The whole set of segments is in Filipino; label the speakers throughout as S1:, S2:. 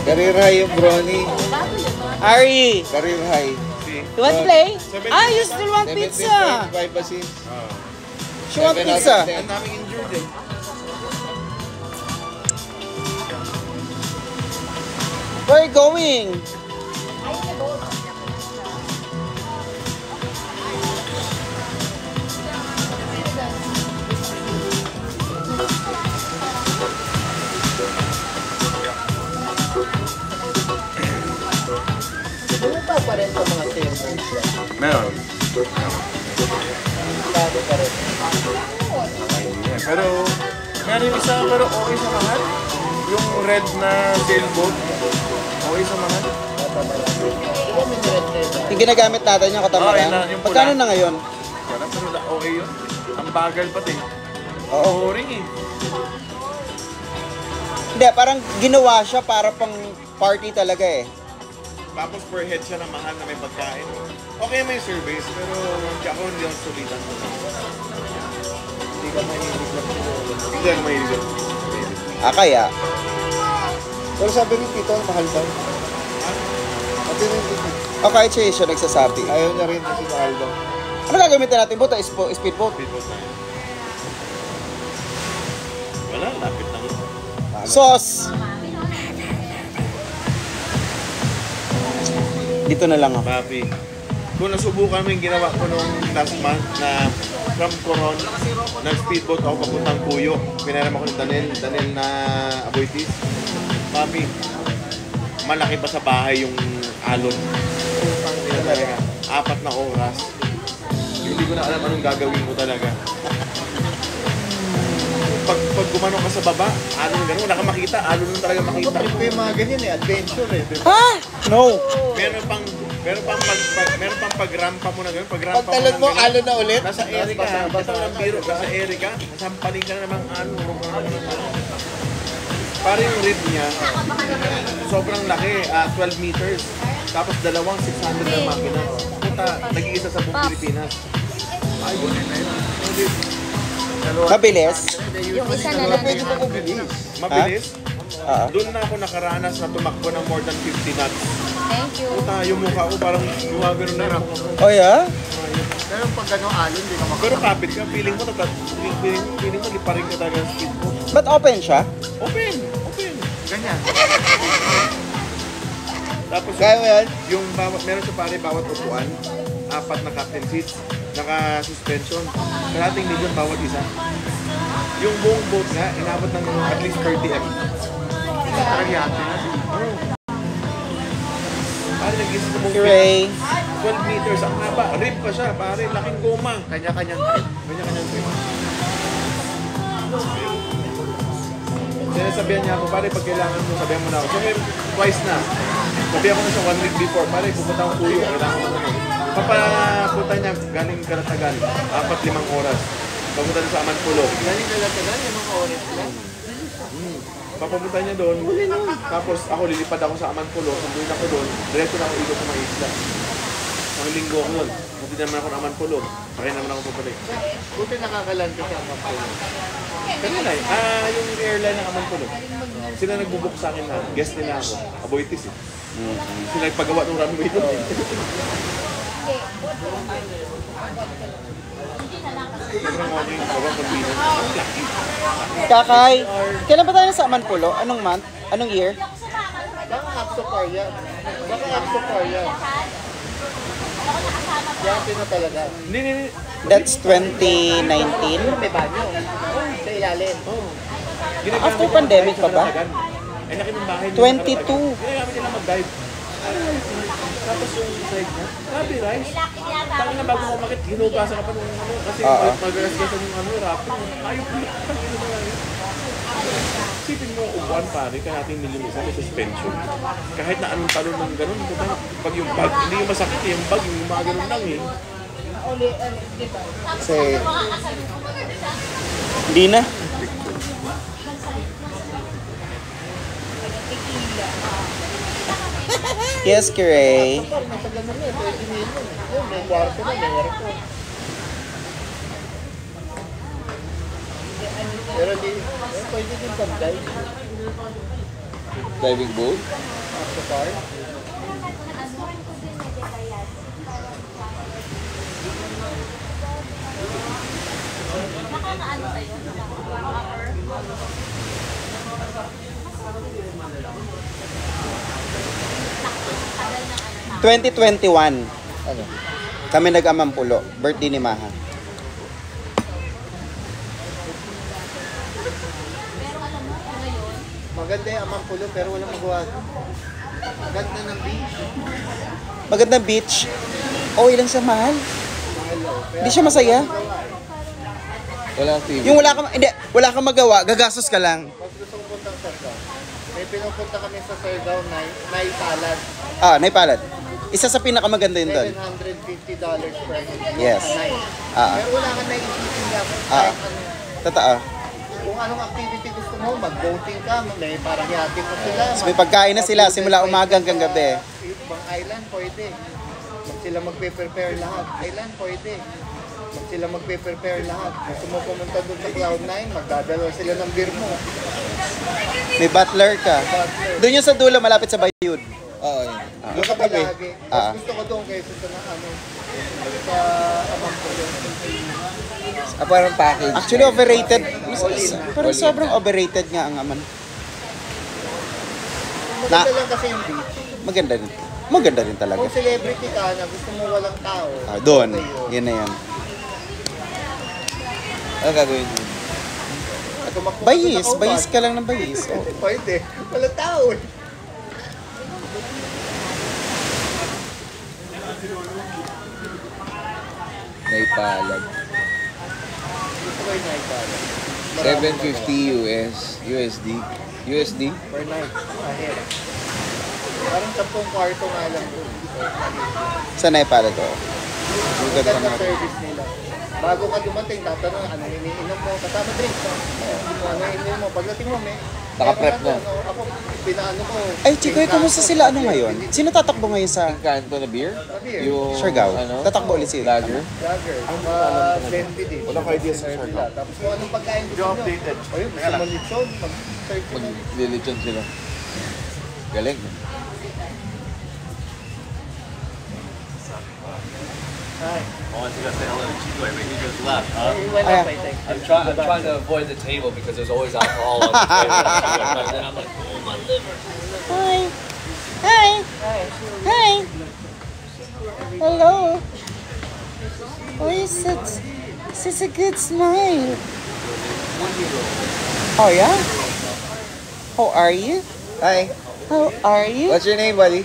S1: Career high yung Brony.
S2: Ari,
S1: Career high.
S2: you want to play? Ah, you still want pizza?
S1: 17.5 assist.
S2: She want
S1: 7 out of
S2: pizza?
S1: 10.
S3: Ang daming injured eh.
S2: Where are you going?
S4: Ano pa rin sa mga teams?
S3: Meron.
S4: Bago pa rin.
S3: Pero, meron yung isa, pero okay sa mahal. Yung red na sailboat, okay sa mahal.
S4: Di ba may red-red?
S2: Yung ginagamit natin yung katamaran.
S3: Okay na, yung pula.
S2: Magkano na ngayon?
S3: Parang pero okay yun. Ang bagal pati.
S2: Oo.
S3: Boring eh.
S2: Hindi, parang ginawa siya para pang party talaga eh.
S3: Tapos per head siya na mahal na may pagkain. Okay may service, pero ako hindi ako sulitan.
S4: Hindi ka mahilig lang siguro.
S3: Hindi ako mahilig.
S2: Ah, kaya.
S1: Pero sabi ni Tito, mahal daw. Sabi ni Tito,
S2: O kahit siya nagsasabi.
S1: ayaw niya rin kasi mahal daw.
S2: Ano gagamitin natin boat? Speedboat?
S3: Speedboat na yun. Wala, lapit na yun.
S2: Sauce! Dito na lang ako.
S3: Papi. Kung nasubukan mo yung ginawa ko nung last month na from Coron, nag-speedboat ako papuntang Puyo. Pinaram ako ni Daniel na Aboitis. Papi, malaki pa sa bahay yung alon. Talaga, 4 na oras. Hindi ko na alam anong gagawin ko talaga. Pag gumano ka sa baba, alon gano'n, wala kang makita, alon lang talaga makita.
S1: Trip ko yung mga ganyan eh, adventure eh. Diba?
S2: Ha? No!
S3: Meron pang pagrampa mo na gano'n, pagrampa
S1: Pag talon mo, alo na ulit.
S3: Nasa Erica, ito ng biro, nasa Erica, nasampaling ka na namang Parang yung rib niya, sobrang laki, 12 meters. Tapos dalawang 600 na makina. Puta, nag-iisa sa buong Pilipinas. Ayun na yun.
S2: Mabilis?
S5: Yung isa na lang.
S1: Pwede mo mabilis.
S3: Mabilis.
S2: Ah.
S3: Doon na ako nakaranas na tumakbo ng more than 50 knots.
S5: Thank you.
S3: Puta, yung mukha ko parang gumagano na lang.
S2: Oh yeah?
S1: Pero pag gano'ng alon, hindi ka
S3: Pero kapit ka, feeling mo giparing ka talaga ng speed mo.
S2: But open siya?
S3: Open!
S1: ganyan.
S3: Tapos
S2: Kaya mo yan?
S3: yung meron sa pare bawat upuan, 4 na captain seats, naka-suspension, kalating milyon bawat isa. Yung buong boat nga, inabot ng at least 30 M.
S1: Parang yate na.
S3: Pare, nag-isa sa buong
S2: Ray.
S3: 12 meters ang haba. Rib pa siya, pare. Laking goma.
S1: Kanya-kanyang trip.
S3: Kanya-kanyang trip. Sinasabihan niya ako, pare, pag kailangan mo, sabihan mo na ako. So, twice na. Sabihan ko na siya 1 week before, pare, pupunta akong Puyo, kailangan mo na nun. Papapunta niya, galing Kalatagan, 4-5 oras. Papunta niya sa Amanpulo.
S4: Galing Kalatagan, yung mga oras lang.
S3: Papapunta niya doon, tapos ako lilipad ako sa Amanpulo, sunduin ako doon, diretso na ako ikot sa mga isla. Ang linggo ko doon, buti naman ako ng Amanpulo, kaya naman ako papalik.
S4: Buti nakakalan ka sa Amanpulo.
S3: Kanina yung airline ng Amanpulo. Sila nagbubuk sa akin na, guest nila ako, Aboitis eh. Sila nagpagawa ng runway doon eh. Sobrang okay, sobrang convenient. Ang laki.
S2: Kakay, kailan ba tayo sa Amanpulo? Anong month? Anong year?
S4: Baka Axopar yan. Baka Axopar yan. Yate na talaga.
S3: Hindi.
S2: That's 2019?
S4: May banyo. Sa ilalim.
S3: Ginagamit
S2: After
S3: nila
S2: pandemic
S3: mag-dive
S2: pa
S3: sa
S2: ba?
S3: Kalatagan. Ay, laki ng bahay.
S2: 22.
S3: Ginagamit nila mag-dive. Tapos yung side niya, grabe rice. Tangi na bago ko makit, hinugasan ka pa nung ano, kasi mag-gasgasan yung ano, rapid. Ayok na, tangi na yun. Isipin mo, upuan pare, kaya natin nilimisan may suspension. Kahit na anong talon ng gano'n, pag yung bag, hindi yung masakit yung bag, yung mga gano'n lang eh.
S2: Kasi... Hindi na. Yes, Kiray.
S4: Parang nasa ganun na, 20 million. Yun, may kwarto na, may aircon. Pero di, pwede din pag-dive.
S3: Diving boat?
S4: Octopar.
S5: Nakakaano tayo? Nakaka-offer?
S2: 2021.
S4: Ano?
S2: Kami nag-Amampulo. Birthday ni Maha.
S4: Maganda yung Amampulo pero walang magawa. Maganda ng beach.
S2: Magandang beach. Oh, ilang siya mahal. Hindi siya masaya.
S3: Walang TV.
S2: Yung wala kang magawa, gagastos ka lang.
S4: Pag gusto kong puntang Siargao, may pinupunta kami sa Siargao na Naipalad.
S2: Naipalad. Isa sa pinakamaganda yun doon.
S4: $750 per
S2: Yes.
S4: night.
S2: Ah.
S4: Pero wala kang naisipin nga kahit ano.
S2: Totoo.
S4: Kung anong activity gusto mo, mag-boating ka, may parang yatin mo sila.
S2: May pagkain na sila simula umaga hanggang gabi.
S4: Ibang island, pwede. Sila magpe-prepare lahat. Island, pwede. Sila magpe-prepare lahat. Gusto mo pumunta doon sa Cloud9, magdadala sila ng beer mo.
S2: May butler ka. Doon yung sa dulo, malapit sa Bayud.
S3: Oo, yun.
S4: Yung katabi.
S2: Ah.
S4: Gusto ko doon kaysa sa sa Amampulo.
S3: Parang package.
S2: Actually, overrated. Pero sobrang overrated nga ang Aman.
S4: Maganda lang kasi yung beach.
S2: Maganda rin. Maganda rin talaga.
S4: Kung celebrity ka na gusto mo walang tao.
S2: Doon.
S4: okay yun.
S2: Yan na yan.
S3: Ano gagawin mo?
S4: At tumakbo ka
S2: Bayis.
S4: sa Kauban.
S2: Bayis ka lang ng bayis. Oh.
S4: Pwede. Walang tao eh.
S3: Naipalad.
S4: Gusto ko yung Naipalad.
S3: 750 USD. USD?
S4: Per night. Ahead. Parang 10 kwarto nga lang doon.
S2: Sa Naipala to.
S4: Ang ganda ng service nila. Bago ka dumating, tatanong ano iniinom mo, kasama drinks. Ano iniinom mo, pagdating mo, may...
S3: Naka-prep na.
S4: Ako, pinaano ko.
S2: Ay, Chikoy, kamusta sila ano ngayon? Sino tatakbo ngayon sa
S3: Kanto na beer?
S4: beer.
S3: Yung,
S2: Siargao?
S3: ano?
S2: Tatakbo ulit sila.
S3: Lager?
S4: Lager. Blended din.
S1: Wala ko idea sa Siargao.
S4: Tapos kung anong pagkain gusto nyo.
S1: updated.
S4: O yun, gusto mo lechon, mag-serve mo.
S3: Maglilitsyon sila. Galing.
S6: I wanted to go say hello to Chico, but he just left. Huh?
S4: Wala
S6: I'm trying to avoid the table because there's always alcohol on the table. And I'm like, oh my liver.
S2: Hi. Hi. Hi. Hello. Oh, it's a good smile. Oh, yeah? How are you?
S3: Hi.
S2: How are you?
S3: What's your name, buddy?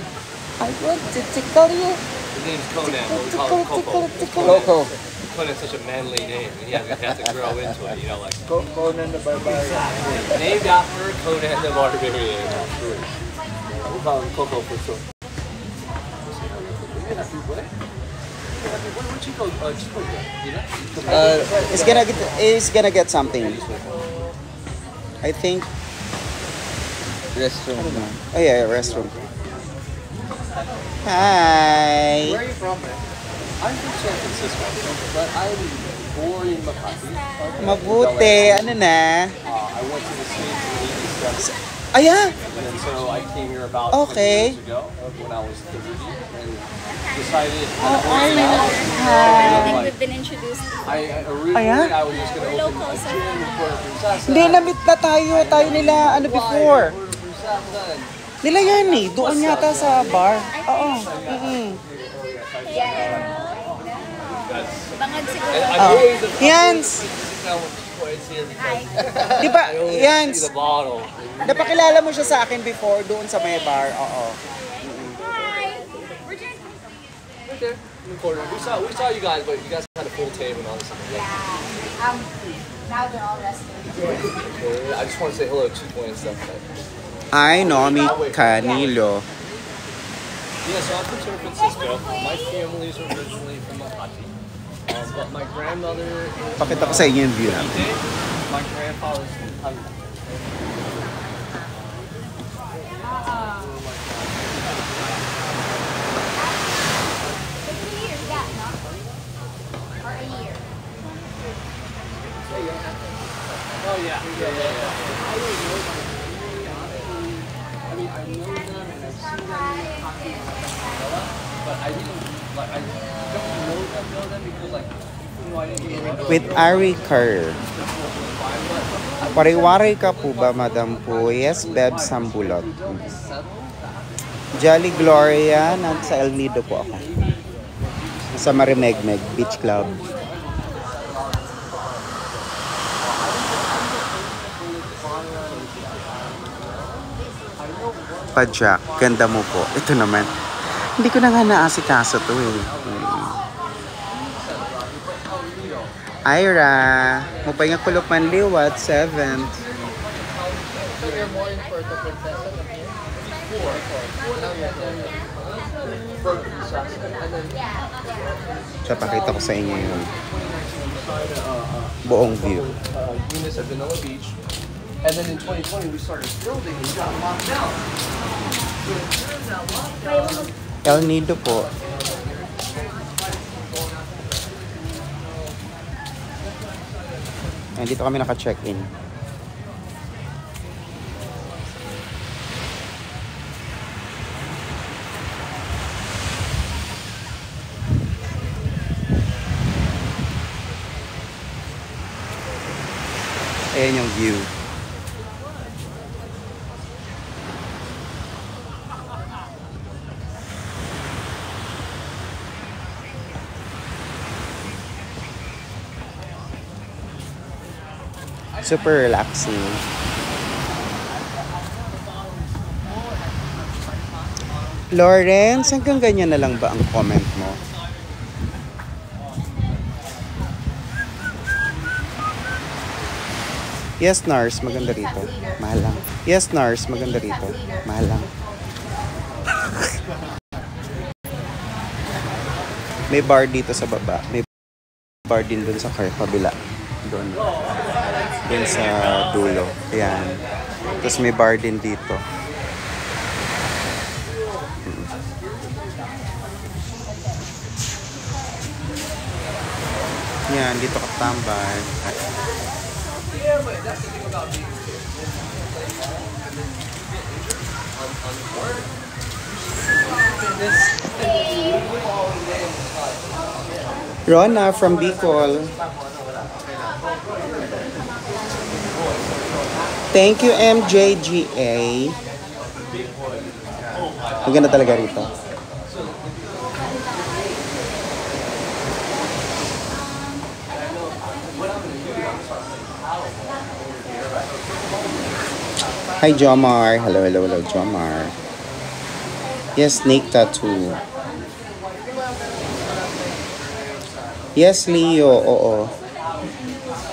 S2: I want to tickle you.
S6: His name's Conan, but we call him Coco.
S3: Coco.
S6: Conan's such a manly name, and he has to grow into it, you know, like
S4: Conan the Barbarian.
S6: named after Conan the Barbarian. We call him Coco for sure. Where'd Chico go? You know?
S2: He's gonna get something. I think.
S3: Restroom.
S2: Oh yeah, restroom. Hi.
S4: Where are you from, man?
S6: I'm from San Francisco, but I'm born in Makati.
S2: Mabuti. Ano na?
S6: I went to the States in 87,
S2: Ay, yeah.
S6: and so I came here about
S2: Okay.
S6: 10 years ago when I was 30 and decided
S5: I think we've been introduced.
S6: originally I was just going to open a gym in Puerto Princesa.
S2: Hindi, na-meet na tayo. Tayo nila, ano before.
S6: Puerto Princesa, and
S2: Nila yan eh. Doon yata sa bar. Oo.
S5: Bangag siguro.
S6: I always
S2: Yans.
S6: now when people see her because
S2: Di ba,
S6: I always
S2: Yans,
S6: see the bottle.
S2: napakilala mo siya sa akin before doon sa may bar. Oo.
S6: Right there in the corner. We saw you guys, but you guys had a full table and all this stuff.
S5: Now they're all resting.
S6: I just want to say hello to Chico and stuff. But
S2: Ay, Nomi Canilo.
S6: yeah, so I'm from San Francisco. My family's originally from Makati. But my grandmother is
S2: Pakita ko sa inyo yung view namin.
S6: my grandfather's from Thailand. Oh yeah. I mean, know them because like, you know, I didn't get around.
S2: With Ari Kerr. Pariwari ka po ba, madam po? Yes, Beb Sambulot. Jolly Gloria, nasa El Nido po ako. Sa Marimegmeg Beach Club. Padjak, ganda mo po. Ito naman. Hindi ko na nga naasikaso to eh. Ira, mupay nga kulop man liwat, 7th.
S4: So you're more in Puerto Princesa than here? Before. Now you're there.
S2: So, pakita ko sa inyo yung buong view.
S6: Eunice at Vanilla Beach. And then in 2020, we started building and we got locked down.
S2: El Nido po. Ayan, dito kami naka-check-in. Ayan yung view. Super relaxing. Lawrence, hanggang ganyan na lang ba ang comment mo? Yes, Nars, maganda rito. Mahal lang. Yes, Nars, maganda rito. Mahal lang. May bar dito sa baba. May bar din dun sa kabila. Doon. Doon sa dulo. Ayan. Tapos may bar din dito. Yan, dito ka tambay.
S6: Yeah, but that's the thing about being on the board.
S2: Rona from Bicol. Thank you, MJGA. Maganda talaga rito. Hi, Jomar. Hello, hello, hello, Jomar. Yes, snake tattoo. Yes, Leo. Oo.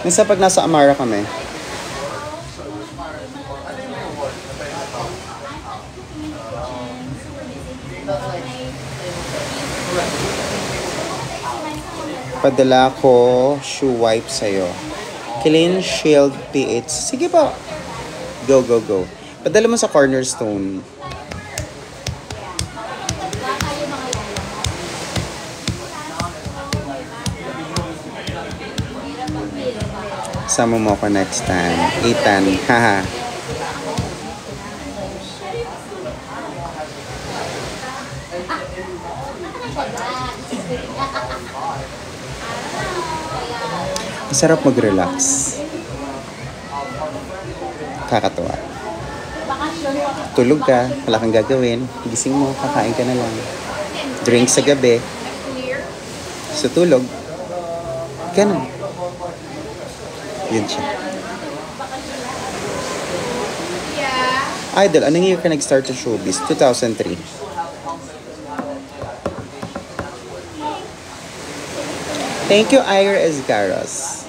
S2: Minsan pag nasa Amara kami. Padala ko shoe wipe sa'yo. Clean Shield PH. Sige pa. Go, go, go. Padala mo sa Cornerstone. Sama mo ako next time. Ethan. Haha. Masarap mag-relax. Kakatuwa. Tulog ka, wala kang gagawin. Gising mo, kakain ka na lang. Drink sa gabi. Sa tulog. Ganun. Yun siya. Idol, anong year ka nag-start sa showbiz? 2003. Thank you, Ira Esgaros.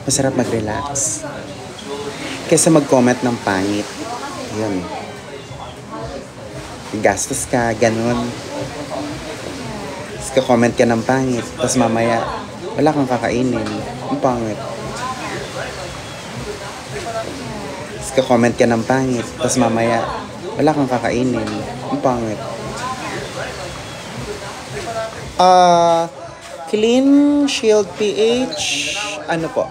S2: Masarap mag-relax. Kaysa mag-comment ng pangit. Yun. Gastos ka, ganun. Tapos ka-comment ka ng pangit. Tapos mamaya, wala kang kakainin. Ang pangit. Tapos ka-comment ka ng pangit. Tapos mamaya, wala kang kakainin. Ang pangit. Clean Shield PH. Ano po?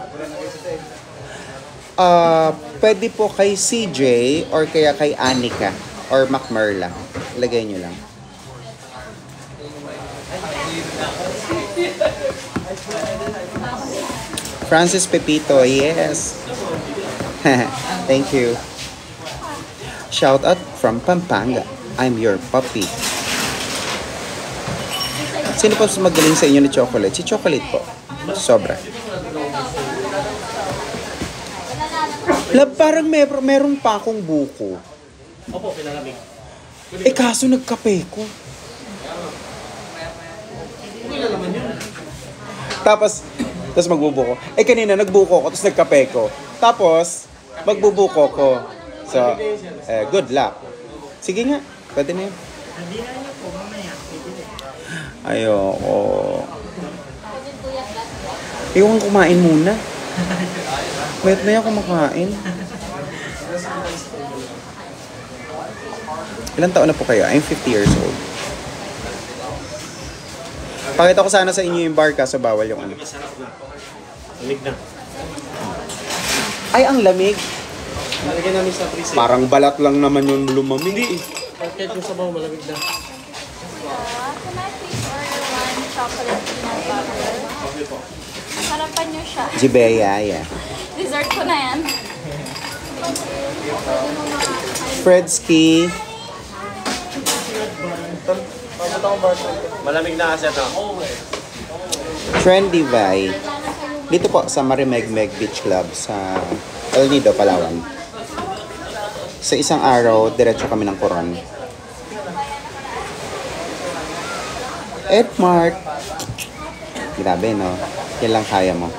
S2: Pwede po kay CJ or kaya kay Anika or Macmerla. Lagay nyo lang. Francis Pepito, yes. Thank you. Shout out from Pampanga. I'm your puppy. Sino po magaling sa inyo ni Chocolate? Si Chocolate po. Sobra. Lab, parang meron pa akong buko.
S3: Opo, pinalamig.
S2: Kaso nagkape ko. Tapos magbubuko. Kanina nagbuko ko, tapos nagkape ko. Tapos, magbubuko ko. So, good luck. Sige nga, pwede na yun. Ayoko. Ayoko kumain muna. Wait na yan kumakain. Ilang taon na po kayo? I'm 50 years old. Pakita ko sana sa inyo yung bar kaso bawal yung ano.
S3: Lamig na.
S2: Ay, ang lamig.
S3: Nalagyan namin sa freezer.
S2: Parang balat lang naman yung lumamig.
S3: Kahit yung sabaw, malamig na.
S5: Can I please order one chocolate peanut butter?
S3: Okay po.
S5: Sarapan niyo siya.
S2: Jibeya, yeah.
S5: Dessert ko na yan.
S2: Fredski.
S3: Malamig na kasi ito.
S2: Trendy Vai. Dito po sa Marimegmeg Beach Club sa El Nido, Palawan. Sa isang araw, diretso kami ng Coron. Edmart. Grabe, no? Yan lang kaya mo.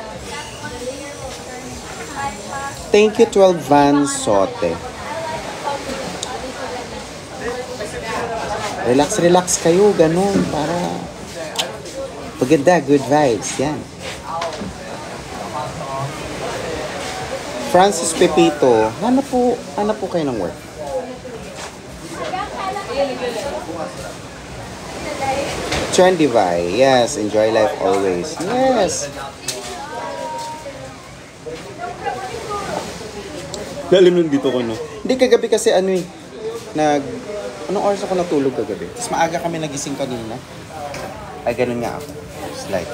S2: Thank you, 12 Van Sote. Relax kayo, ganun, para paganda, good vibes, yan. Francis Pepito, hanap po kayo ng work. Trendy Vi, yes, enjoy life always, yes. Lalim nun dito ko, no? Hindi, kagabi kasi anong oras ako natulog kagabi? Mas maaga kami nagising kanina. Ay, ganun nga ako. It's like...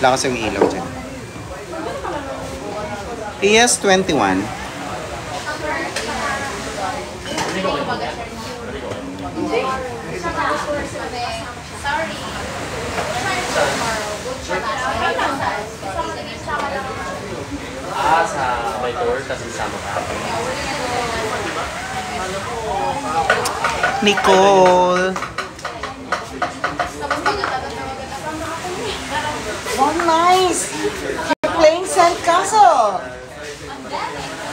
S2: Lakas yung ilaw dyan. PS21.
S3: Sa may tour, tapos isama ka.
S2: Nicole! Oh, nice! You're playing Sandcastle!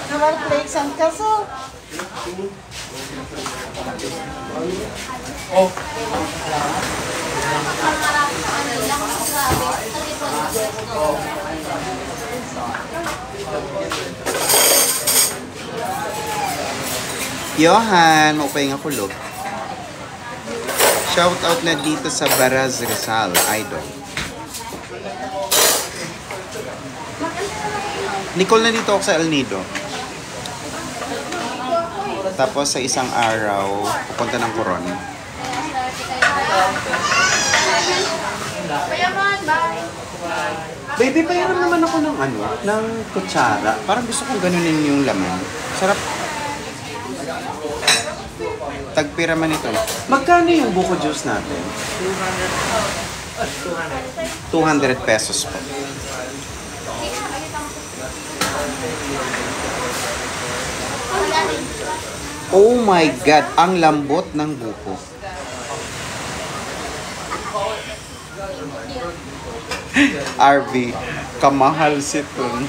S2: You want to play Sandcastle?
S3: Oh!
S2: Johan, maupay nga kulog. Shout out na dito sa Baraz Rizal, idol. Nicole, na dito ako sa El Nido. Tapos sa isang araw, pupunta ng Coron. Baby, payaram naman ako ng kutsara. Parang gusto kong ganunin yung laman. Sarap. Tagpira man ito. Magkano yung buko juice natin? 200 pesos po. Oh my God, ang lambot ng buko. RV, kamahal si Tun.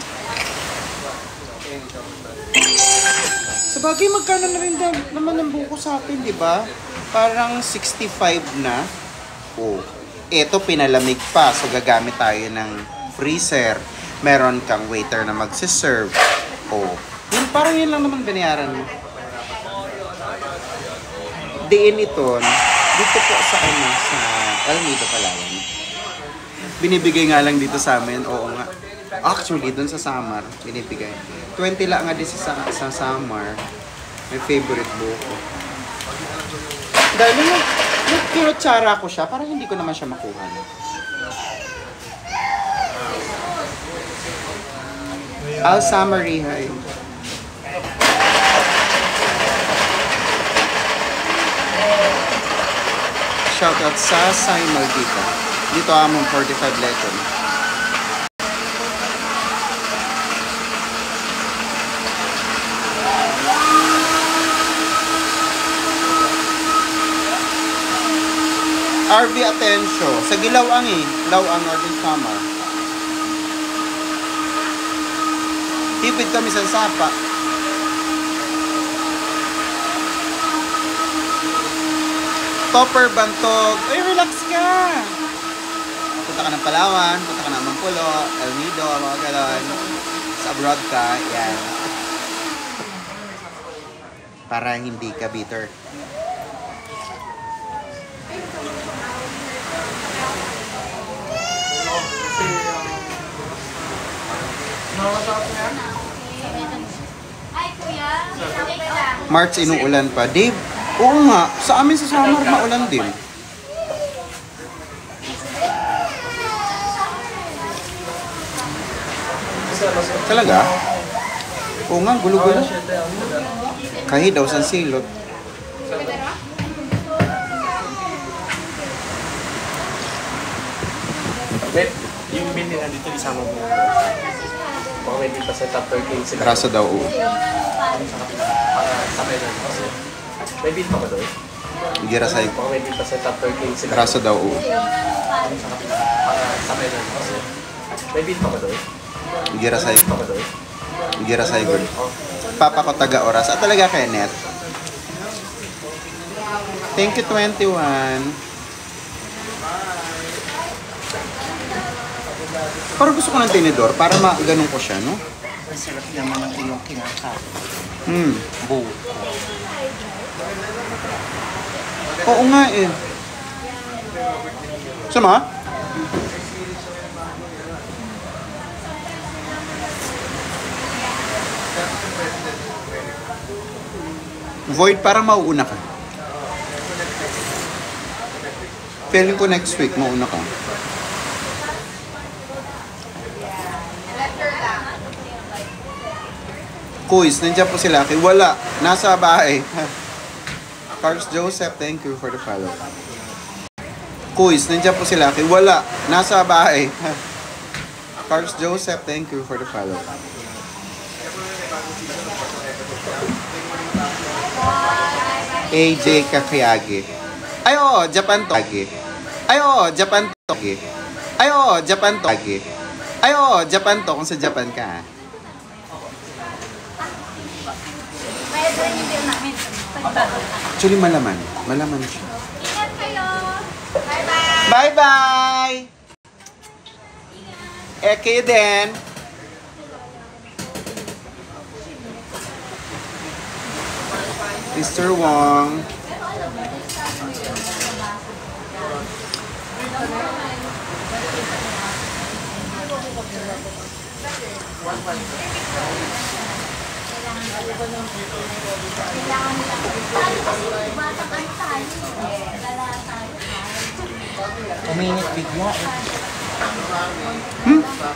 S2: Sabagay, magkano na rin naman ang buko sa atin, di ba? Parang 65 na. Oh, eto pinalamig pa. So, gagamit tayo ng freezer. Meron kang waiter na magsiserve. Oh, yun, parang yun lang naman binayaran mo. Diin ito, dito po sa El Nido, Palawan. Binibigay nga lang dito sa amin, oo nga. Actually, dun sa Samar, binibigay. 20 lang nga din sa Samar. My favorite buko. Dahil nung kinutsara ko siya, parang hindi ko naman siya makuha. Al Summary, hi. Shoutout sa Sai Maldita. Dito among 45 Legend. RV Atencio. Sa Gilawang eh. Lawang, Northern Samar. Tipid kami sa Sapa. Topper Bantog. Ay, relax ka. Punta ka ng Palawan, punta ka ng Mampulo, El Nido, mga galon. Sa abroad ka, yan. Para hindi ka bitter.
S5: Ay, kuya.
S2: March, inuulan pa. Dave, oo nga. Sa amin sa summer, maulan din. Talaga? Oo nga, gulo-gulo. Kahit daw sa silot.
S3: Wait, yung bin nila dito isama mo. Baka may bin pa sa top 13 sila.
S2: Rasa daw, oo.
S3: Para sakay na. Kasi may bin pa ba doon?
S2: Hindi rasay.
S3: Baka may bin pa sa top 13 sila.
S2: Rasa daw, oo.
S3: Para sakay na. Kasi may bin pa ba doon?
S2: Hindi rasay.
S3: Pa ba doon?
S2: Hindi rasay, good. Papa ko taga oras. Ah, talaga, Kenneth? Thank you, 21. Parang gusto ko ng tinidor para ma-ganun ko siya, no?
S4: Masarap naman ang iyong kinakain.
S2: Buo. Oo nga eh. Sama? Void para mauuna ka. Feeling ko next week mauuna ka. Kuis, nandiyan po sila. Wala. Nasa bahay. Carlos Joseph, thank you for the follow. Kuis, nandiyan po sila. Wala. Nasa bahay. Carlos Joseph, thank you for the follow. AJ Kakayagi. Ay, oo, Japan to. Ay, oo, Japan to. Ay, oo, Japan to. Ay, oo, Japan to. Kung sa Japan ka.
S5: Bayad rin yung bill namin.
S2: Actually, malaman. Malaman siya.
S5: Ingat kayo. Bye-bye.
S2: Bye-bye! Kayo din. Mr. Wong.
S4: Uminit bigla eh.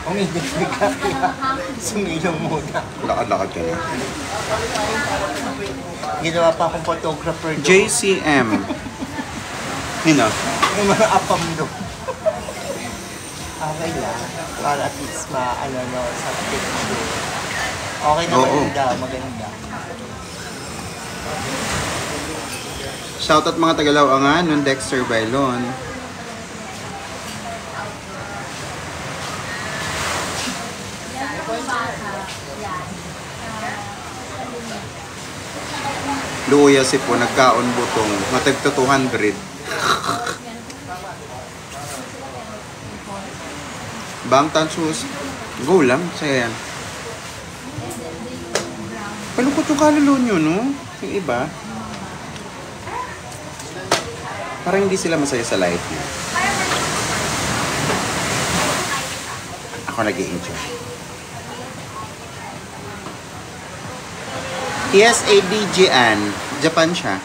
S4: Uminit bigla kaya sumilong muna.
S2: Lakad-lakad ka na.
S4: Ginawa pa akong photographer doon.
S2: JCM. Nino?
S4: Yung mga apam doon. Okay lang. Para at least ma-ano no, sa picture. Okay na,
S2: Oo.
S4: maganda, maganda.
S2: Shoutout mga Tagalawangan, nun Dexter Bailon. Luya si po, nagkaon butong, matagto 200. Bangtan shoes, go lang, saya yan. Palukot yung kaluluwa nyo, no? Yung iba. Parang hindi sila masaya sa life niya. Ako nag-i-enjoy. TSADGN. Japan siya.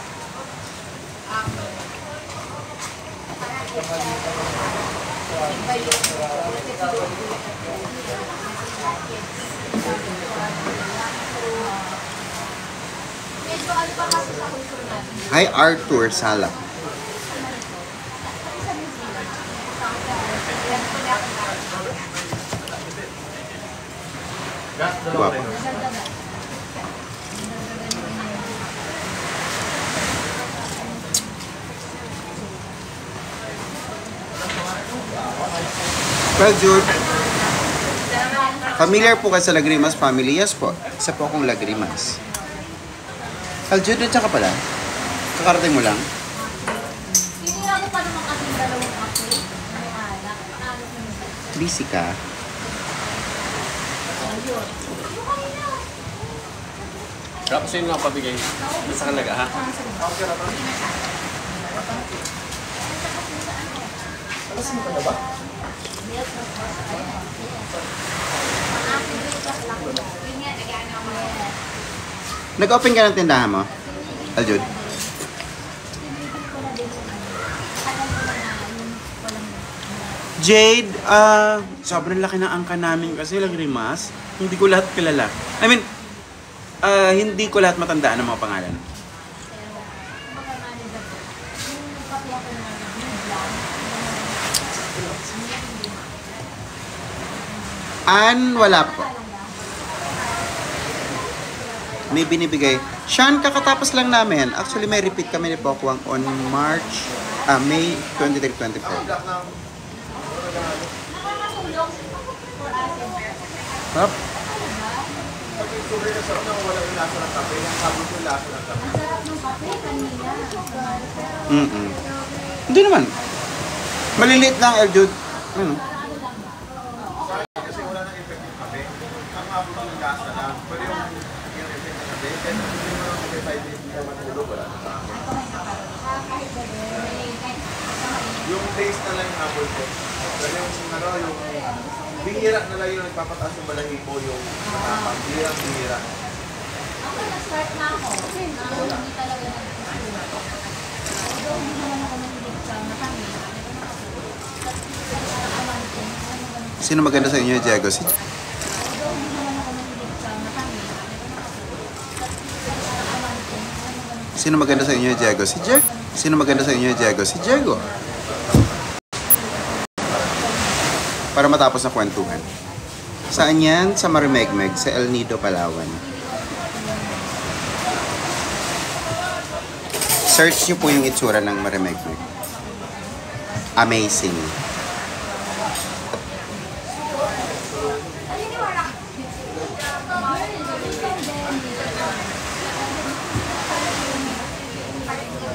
S2: Hi, Arthur Sala. Guwapo. Well, Jude, familiar po kayo sa Lagrimas family? Yes po. Isa po akong Lagrimas. Aljud, nandiyan ka pala? Kakarating mo lang?
S5: Tinira mo pa naman kasi dalawang ako. May alak.
S2: Busy ka?
S6: Sarap sa'yo nga pabigay. Sa kalaga, ha?
S2: Nag-open ka ng tindahan mo? Aljud? Jade, sobrang laki ng angka namin kasi Lagrimas. Hindi ko lahat kilala. I mean, hindi ko lahat matandaan ng mga pangalan. Wala po. May binibigay. Sean, kakatapos lang namin. Actually, may repeat kami ni Pokwang on May 23, 24. Hop. Hindi naman. Maliliit lang, Eljud.
S1: Yung taste na lang yung apple ko. Pero yung bihira na lang yung nagpapataas ng balahibo yung bihira.
S5: Ako nag-start na ako. Kasi hindi talaga although hindi naman ako nanilig sa matamis.
S2: Sino maganda sa inyo, Diego? Si Sino maganda sa inyo, Diego? Si Diego. Sino maganda sa inyo, Diego? Si Diego. Para matapos na kwentuhan. Saan yan? Sa Marimegmeg, sa El Nido, Palawan. Search nyo po yung itsura ng Marimegmeg. Amazing.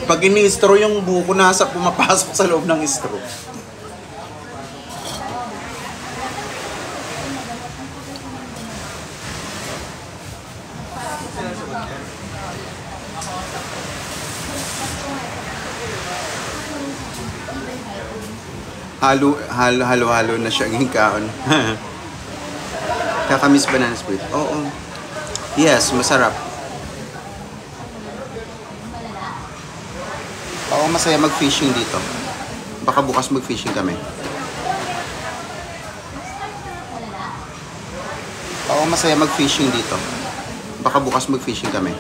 S2: Pag ini-straw yung buko, nasa pumapasok sa loob ng straw. Halo na siya ang kaon. Kakamis banana split. Oo. Yes, masarap. Oo, masaya mag-fishing dito. Baka bukas mag-fishing kami. Oo, masaya mag-fishing dito. Baka bukas mag-fishing kami.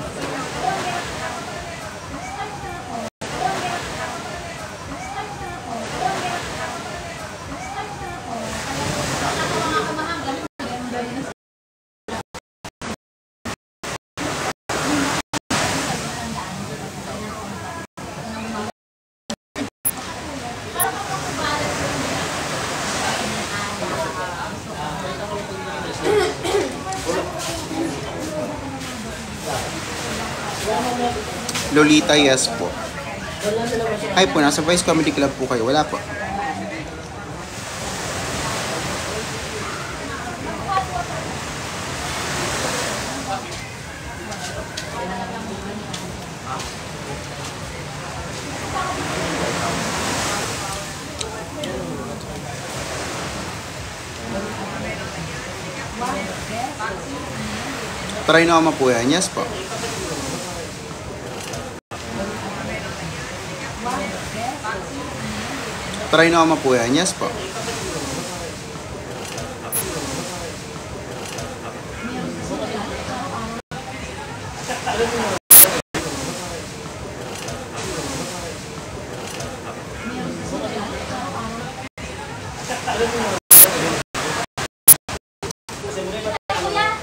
S2: Lolita, yes po. Ay po, nasa Vice Comedy Club po kayo. Wala po. Try na po yan. Yes po. Try na po yan. Yes po.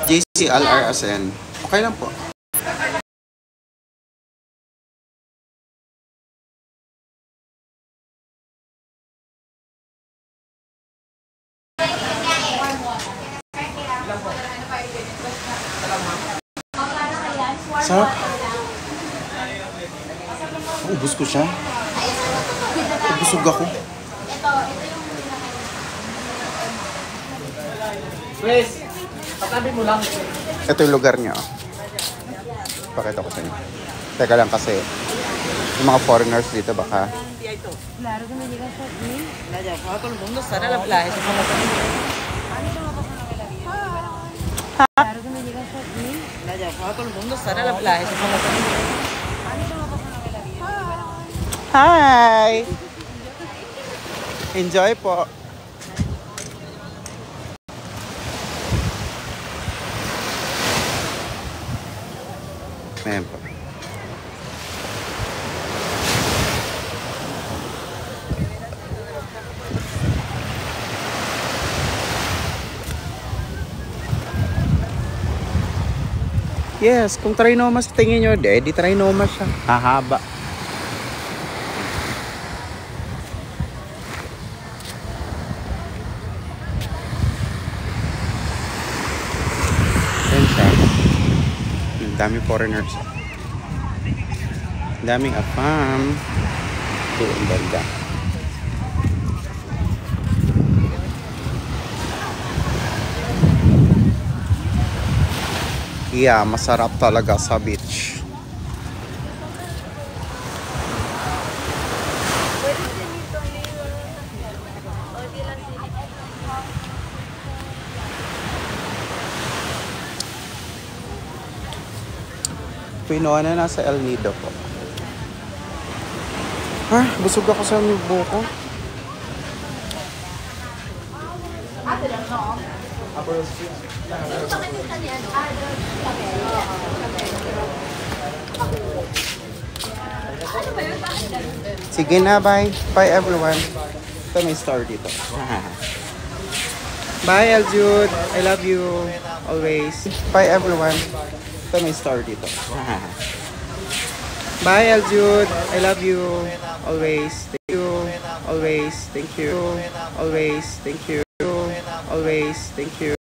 S2: JCLRSN. Okay lang po. Sarap. Ubus ko siya. Busog ako.
S3: Chris, patabi mo lang.
S2: Ito yung lugar niya. Pakita ko sa inyo. Teka lang kasi yung mga foreigners dito baka.
S7: Claro que me llega hasta aquí. La llamaba todo el mundo, Sara la playa. Claro que me llega hasta aquí. La llamaba todo el mundo, Sara la playa.
S2: Hi! Enjoy po. Ayan po. Yes, kung trinomas tingin nyo, di trinomas siya. Hahaba. Ayan siya. Ang daming foreigners. Ang daming afam. Ito ang banda. Yeah, masarap talaga sa beach. Pinoa na nasa El Nido po. Busog ako sa buko. Sige na, bye. Bye everyone. Ito may star dito. Bye Eljude. I love you. Always. Bye everyone. Ito may star dito. Bye Eljude. I love you. Always. Thank you. Always. Thank you. Always. Thank you. Always. Thank you.